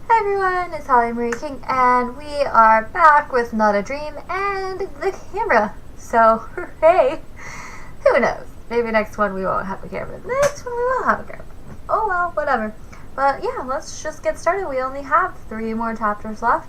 Hi everyone, it's Holly Marie King, and we are back with Not a Dream and the camera. So, hooray! Who knows? Maybe next one we won't have a camera. Next one we will have a camera. Oh well, whatever. But yeah, let's just get started. We only have 3 more chapters left.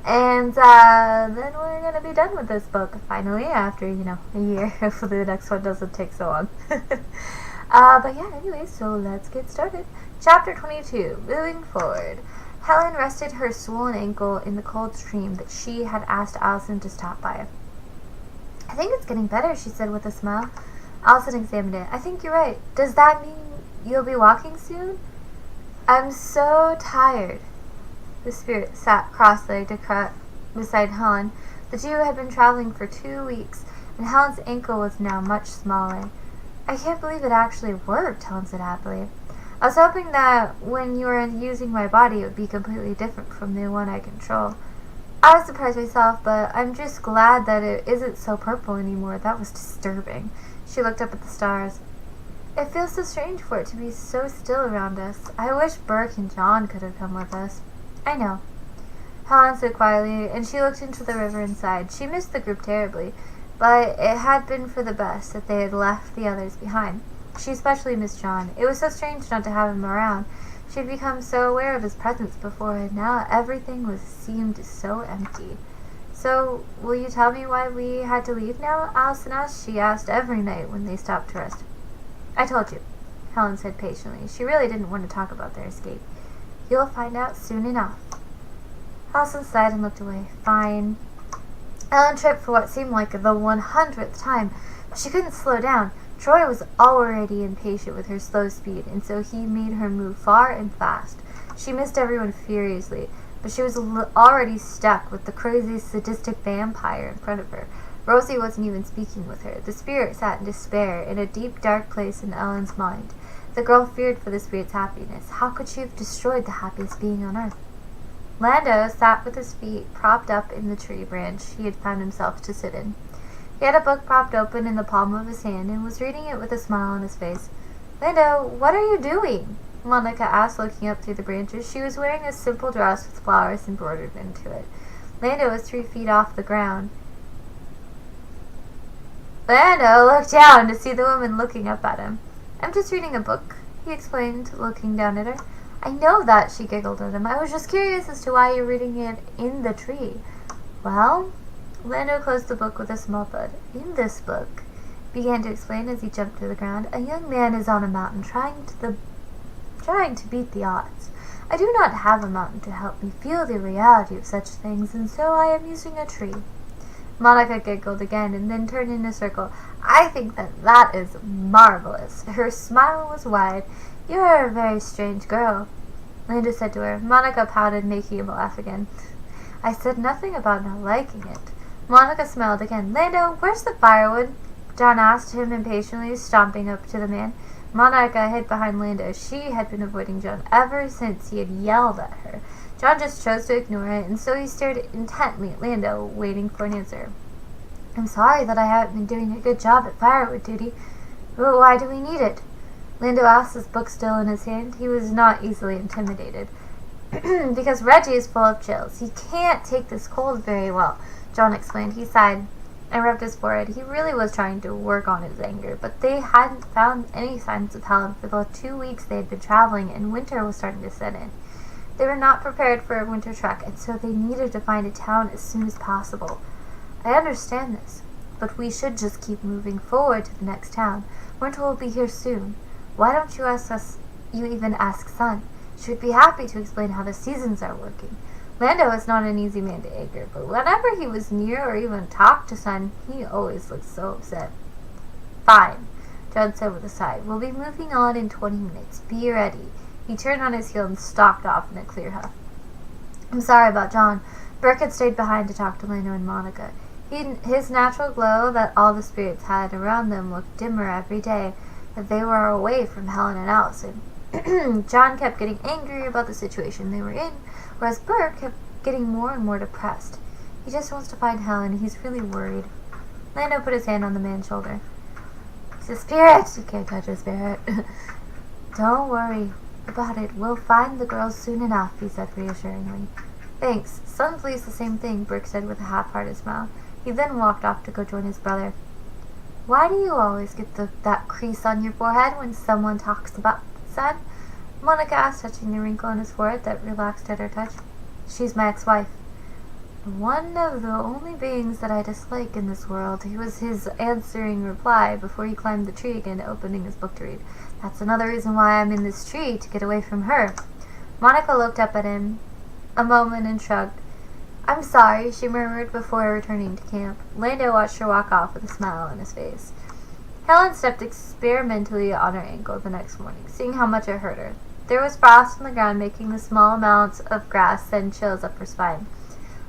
And then we're going to be done with this book, finally, after, a year. Hopefully the next one doesn't take so long. But yeah, anyway, so let's get started. Chapter 22, Moving Forward. Helen rested her swollen ankle in the cold stream that she had asked Allison to stop by. I think it's getting better, she said with a smile. Allison examined it. I think you're right. Does that mean you'll be walking soon? I'm so tired. The spirit sat cross-legged beside Helen. The two had been traveling for 2 weeks, and Helen's ankle was now much smaller. I can't believe it actually worked, Helen said happily. I was hoping that when you were using my body, it would be completely different from the one I control. I was surprised myself, but I'm just glad that it isn't so purple anymore. That was disturbing. She looked up at the stars. It feels so strange for it to be so still around us. I wish Burke and John could have come with us. I know, Helen said quietly, and she looked into the river and sighed. She missed the group terribly, but it had been for the best that they had left the others behind. She especially missed John. It was so strange not to have him around. She had become so aware of his presence before, and now everything seemed so empty. So, will you tell me why we had to leave now? Allison asked. She asked every night when they stopped to rest. I told you, Helen said patiently. She really didn't want to talk about their escape. You'll find out soon enough. Allison sighed and looked away. Fine. Ellen tripped for what seemed like the 100th time, but she couldn't slow down. Troy was already impatient with her slow speed, and so he made her move far and fast. She missed everyone furiously, but she was already stuck with the crazy, sadistic vampire in front of her. Rosie wasn't even speaking with her. The spirit sat in despair in a deep, dark place in Ellen's mind. The girl feared for the spirit's happiness. How could she have destroyed the happiest being on earth? Lando sat with his feet propped up in the tree branch he had found himself to sit in. He had a book propped open in the palm of his hand and was reading it with a smile on his face. Lando, what are you doing? Monica asked, looking up through the branches. She was wearing a simple dress with flowers embroidered into it. Lando was 3 feet off the ground. Lando looked down to see the woman looking up at him. I'm just reading a book, he explained, looking down at her. I know that, she giggled at him. I was just curious as to why you're reading it in the tree. Well, Lando closed the book with a small thud. In this book, he began to explain as he jumped to the ground, a young man is on a mountain trying to beat the odds. I do not have a mountain to help me feel the reality of such things, and so I am using a tree. Monica giggled again and then turned in a circle. I think that is marvelous. Her smile was wide. You are a very strange girl, Lando said to her. Monica pouted, making him laugh again. I said nothing about not liking it. Monica smiled again. Lando, where's the firewood? John asked him impatiently, stomping up to the man. Monica hid behind Lando. She had been avoiding John ever since he had yelled at her. John just chose to ignore it, and so he stared intently at Lando, waiting for an answer. I'm sorry that I haven't been doing a good job at firewood duty. But why do we need it? Lando asked, his book still in his hand. He was not easily intimidated. Because Reggie is full of chills. He can't take this cold very well, John explained. He sighed and rubbed his forehead. He really was trying to work on his anger, but they hadn't found any signs of Helen for the 2 weeks they had been traveling, and winter was starting to set in. They were not prepared for a winter trek, and so they needed to find a town as soon as possible. I understand this, but we should just keep moving forward to the next town. Winter will be here soon. Why don't you even ask Sun? She would be happy to explain how the seasons are working. Lando is not an easy man to anger, but whenever he was near or even talked to Sun, he always looked so upset. Fine, John said with a sigh. We'll be moving on in 20 minutes. Be ready. He turned on his heel and stalked off in a clear huff. I'm sorry about John. Burke had stayed behind to talk to Lando and Monica. His natural glow that all the spirits had around them looked dimmer every day that they were away from Helen and Allison. John kept getting angry about the situation they were in, whereas Burke kept getting more and more depressed. He just wants to find Helen. He's really worried. Lando put his hand on the man's shoulder. It's a spirit. You can't touch a spirit. Don't worry. about it. We'll find the girls soon enough, he said reassuringly. Thanks. Son believes the same thing, Brick said with a half-hearted smile. He then walked off to go join his brother. Why do you always get that crease on your forehead when someone talks about son? Monica asked, touching the wrinkle on his forehead that relaxed at her touch. She's my ex-wife. One of the only beings that I dislike in this world, was his answering reply before he climbed the tree again, opening his book to read. That's another reason why I'm in this tree, to get away from her. Monica looked up at him a moment and shrugged. I'm sorry, she murmured before returning to camp. Lando watched her walk off with a smile on his face. Helen stepped experimentally on her ankle the next morning, seeing how much it hurt her. There was frost on the ground, making the small amounts of grass send chills up her spine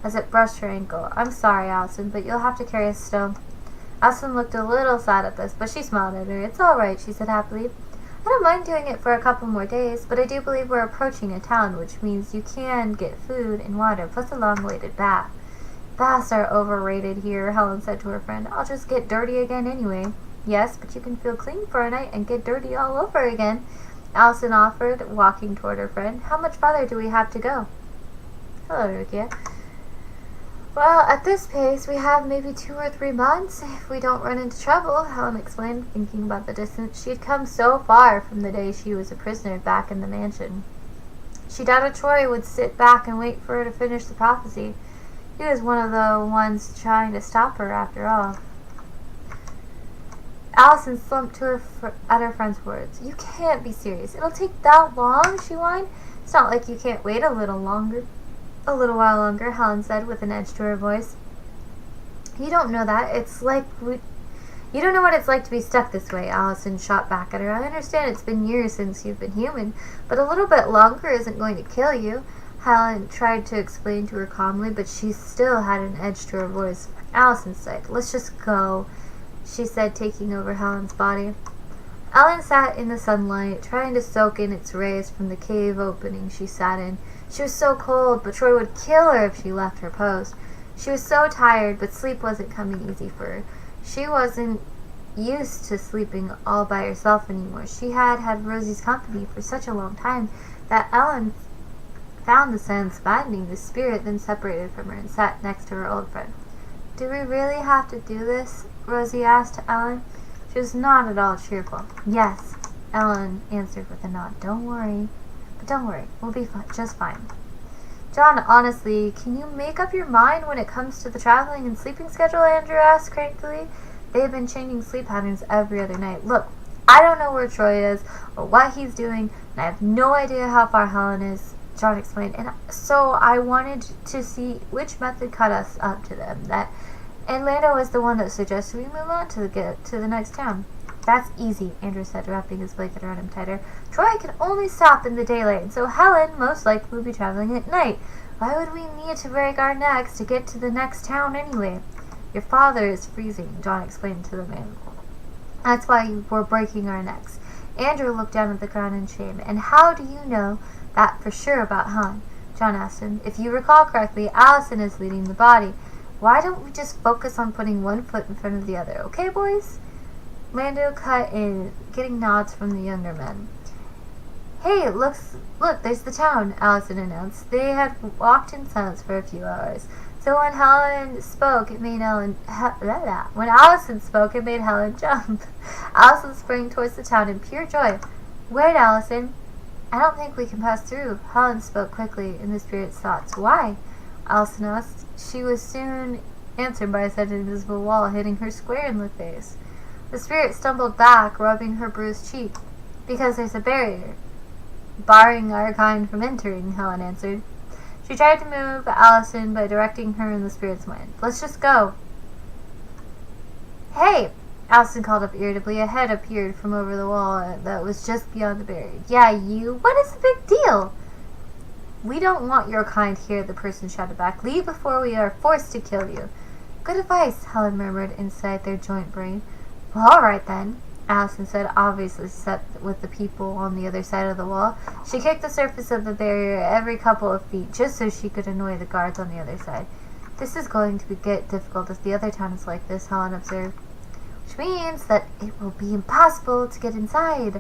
as it brushed her ankle. I'm sorry, Allison, but you'll have to carry us still. Allison looked a little sad at this, but she smiled at her. It's all right, she said happily. I don't mind doing it for a couple more days, but I do believe we're approaching a town, which means you can get food and water, plus a long-awaited bath. Baths are overrated here, Helen said to her friend. I'll just get dirty again anyway. Yes, but you can feel clean for a night and get dirty all over again, Allison offered, walking toward her friend. How much farther do we have to go? Hello, Rukia. Well, at this pace, we have maybe 2 or 3 months if we don't run into trouble, Helen explained, thinking about the distance. She'd come so far from the day she was a prisoner back in the mansion. She doubted Troy would sit back and wait for her to finish the prophecy. He was one of the ones trying to stop her, after all. Allison slumped at her friend's words. You can't be serious. It'll take that long, she whined. It's not like you can't wait a little while longer, Helen said with an edge to her voice. You don't know that. You don't know what it's like to be stuck this way, Allison shot back at her. I understand it's been years since you've been human, but a little bit longer isn't going to kill you. Helen tried to explain to her calmly, but she still had an edge to her voice. Allison sighed. Let's just go, she said, taking over Helen's body. Ellen sat in the sunlight, trying to soak in its rays from the cave opening she sat in. She was so cold, but Troy would kill her if she left her post. She was so tired, but sleep wasn't coming easy for her. She wasn't used to sleeping all by herself anymore. She had had Rosie's company for such a long time that Ellen found the sense maddening. The spirit then separated from her and sat next to her old friend. Do we really have to do this? Rosie asked Ellen. She was not at all cheerful. Yes, Ellen answered with a nod. Don't worry, we'll be just fine. John, honestly, can you make up your mind when it comes to the traveling and sleeping schedule? Andrew asked crankily. They have been changing sleep patterns every other night. Look, I don't know where Troy is or what he's doing, and I have no idea how far Helen is, John explained. And so I wanted to see which method caught us up to them. And Lando was the one that suggested we move on to the next town. That's easy, Andrew said, wrapping his blanket around him tighter. Troy can only stop in the daylight, and so Helen most likely will be traveling at night. Why would we need to break our necks to get to the next town anyway? Your father is freezing, John explained to the man. That's why we're breaking our necks. Andrew looked down at the ground in shame. And how do you know that for sure about Helen? John asked him. If you recall correctly, Allison is leading the body. Why don't we just focus on putting one foot in front of the other, okay, boys? Lando cut in, getting nods from the younger men. Hey, look, there's the town, Allison announced. They had walked in silence for a few hours. So when Allison spoke, it made Helen jump. Allison sprang towards the town in pure joy. Wait, Allison. I don't think we can pass through. Helen spoke quickly in the spirit's thoughts. Why? Allison asked. She was soon answered by a sudden invisible wall hitting her square in the face. The spirit stumbled back, rubbing her bruised cheek. Because there's a barrier barring our kind from entering, Helen answered. She tried to move Allison by directing her in the spirit's mind. Let's just go. Hey! Allison called up irritably. A head appeared from over the wall that was just beyond the barrier. Yeah, you. What is the big deal? We don't want your kind here, the person shouted back. Leave before we are forced to kill you. Good advice, Helen murmured inside their joint brain. Well, all right then, Allison said, obviously set with the people on the other side of the wall. She kicked the surface of the barrier every couple of feet just so she could annoy the guards on the other side. This is going to get difficult if the other town is like this, Helen observed. Which means that it will be impossible to get inside,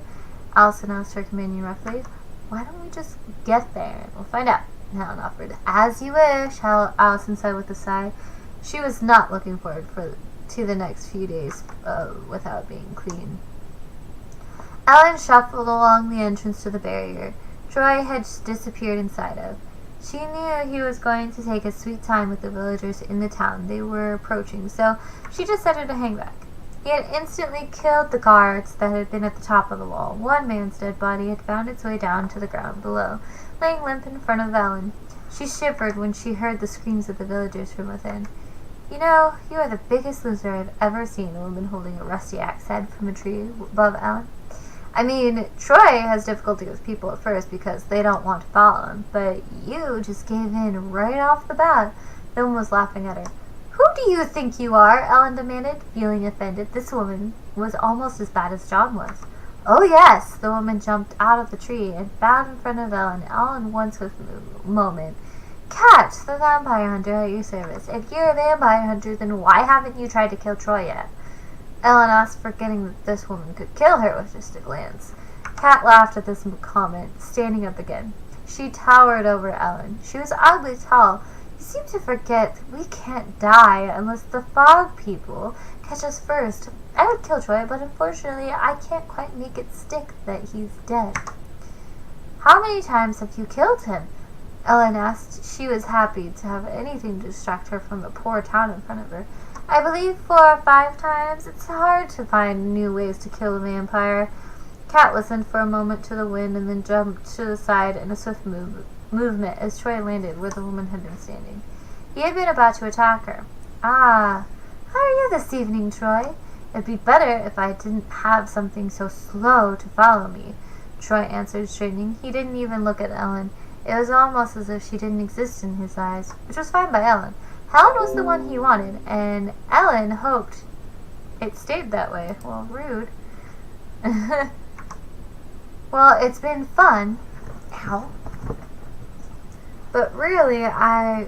Allison asked her companion roughly. Why don't we just get there and we'll find out? Helen offered. As you wish, Allison said with a sigh. She was not looking forward to the next few days without being clean. Ellen shuffled along the entrance to the barrier Troy had disappeared inside of. She knew he was going to take a sweet time with the villagers in the town they were approaching, so she decided to hang back. He had instantly killed the guards that had been at the top of the wall. One man's dead body had found its way down to the ground below, laying limp in front of Ellen. She shivered when she heard the screams of the villagers from within. You know, you are the biggest loser I've ever seen, a woman holding a rusty axe said from a tree above Ellen. I mean, Troy has difficulty with people at first because they don't want to follow him, but you just gave in right off the bat. The woman was laughing at her. Who do you think you are? Ellen demanded, feeling offended. This woman was almost as bad as John was. Oh, yes! The woman jumped out of the tree and bowed in front of Ellen all in one swift moment. Catch, the vampire hunter at your service. If you're a vampire hunter, then why haven't you tried to kill Troy yet? Ellen asked, forgetting that this woman could kill her with just a glance. Kat laughed at this comment, standing up again. She towered over Ellen. She was oddly tall. You seem to forget that we can't die unless the fog people catch us first. I would kill Troy, but unfortunately I can't quite make it stick that he's dead. How many times have you killed him? Ellen asked. She was happy to have anything to distract her from the poor town in front of her. I believe 4 or 5 times. It's hard to find new ways to kill a vampire. Kat listened for a moment to the wind and then jumped to the side in a swift movement as Troy landed where the woman had been standing. He had been about to attack her. Ah, how are you this evening, Troy? It'd be better if I didn't have something so slow to follow me, Troy answered, straightening. He didn't even look at Ellen. It was almost as if she didn't exist in his eyes, which was fine by Ellen. Helen was the one he wanted, and Ellen hoped it stayed that way. Well, rude. Well, it's been fun. Ow. But I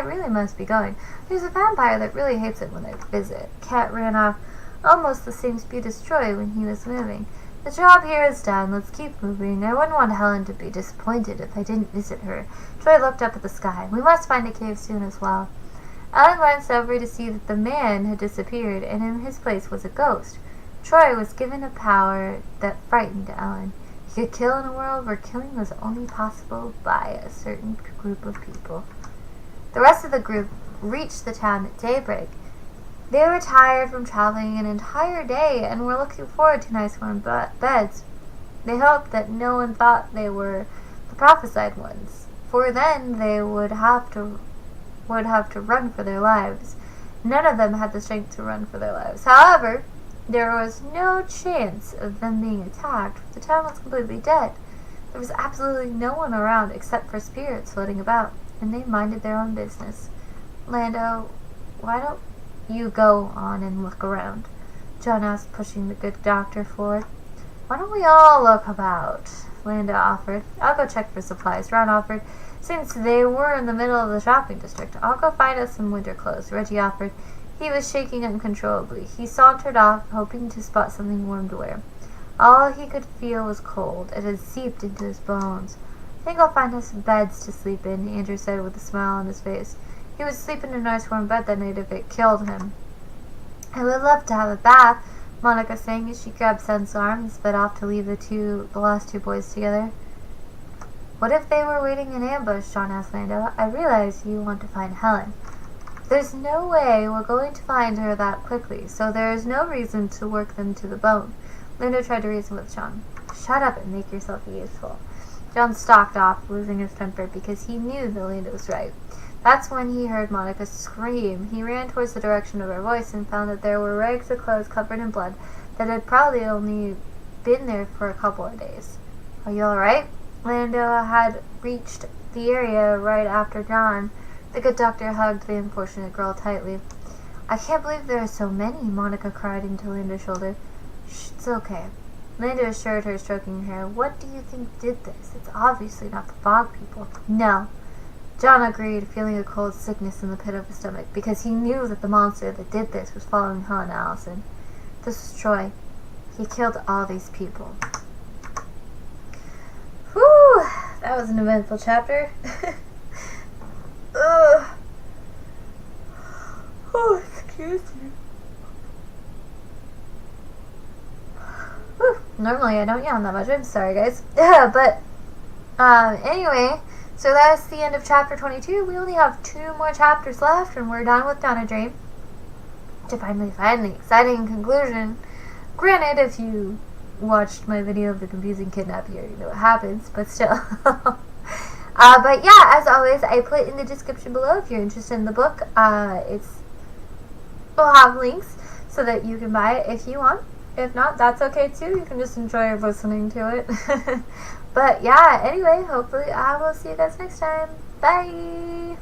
really must be going. There's a vampire that really hates it when I visit. Kat ran off almost the same speed as Troy when he was moving. The job here is done. Let's keep moving. I wouldn't want Helen to be disappointed if I didn't visit her. Troy looked up at the sky. We must find a cave soon as well. Ellen glanced over to see that the man had disappeared, and in his place was a ghost. Troy was given a power that frightened Ellen. He could kill in a world where killing was only possible by a certain group of people. The rest of the group reached the town at daybreak. They were tired from traveling an entire day and were looking forward to nice warm beds. They hoped that no one thought they were the prophesied ones, for then they would have to run for their lives. None of them had the strength to run for their lives. However, there was no chance of them being attacked. The town was completely dead. There was absolutely no one around except for spirits floating about, and they minded their own business. Lando, why don't you go on and look around? John asked, pushing the good doctor forward. Why don't we all look about? Lando offered. I'll go check for supplies, Ron offered. Since they were in the middle of the shopping district, I'll go find us some winter clothes, Reggie offered. He was shaking uncontrollably. He sauntered off, hoping to spot something warm to wear. All he could feel was cold. It had seeped into his bones. I think I'll find us beds to sleep in, Andrew said with a smile on his face. He would sleep in a nice warm bed that night if it killed him. I would love to have a bath, Monica sang as she grabbed Sen's arm and sped off to leave the last two boys together. What if they were waiting in ambush, John asked Lando. I realize you want to find Helen. There's no way we're going to find her that quickly, so there is no reason to work them to the bone. Lando tried to reason with John. Shut up and make yourself useful. John stalked off, losing his temper because he knew that Lando was right. That's when he heard Monica scream. He ran towards the direction of her voice and found that there were rags of clothes covered in blood that had probably only been there for a couple of days. Are you alright? Lando had reached the area right after John. The good doctor hugged the unfortunate girl tightly. I can't believe there are so many, Monica cried into Lando's shoulder. Shh, it's okay. Lando assured her, stroking her hair. What do you think did this? It's obviously not the fog people. No. John agreed, feeling a cold sickness in the pit of his stomach, because he knew that the monster that did this was following Helen and Allison. This was Troy. He killed all these people. Whew! That was an eventful chapter. Ugh. Oh, excuse me. Whew. Normally I don't yawn that much. I'm sorry, guys. But anyway, so that's the end of chapter 22. We only have 2 more chapters left, and we're done with Not a Dream. To finally find the exciting conclusion. Granted, if you watched my video of the confusing kidnap, you already know what happens, but still. But yeah, as always, I put in the description below if you're interested in the book. We'll have links so that you can buy it if you want. If not, that's okay too. You can just enjoy listening to it. But yeah, anyway, hopefully I will see you guys next time. Bye!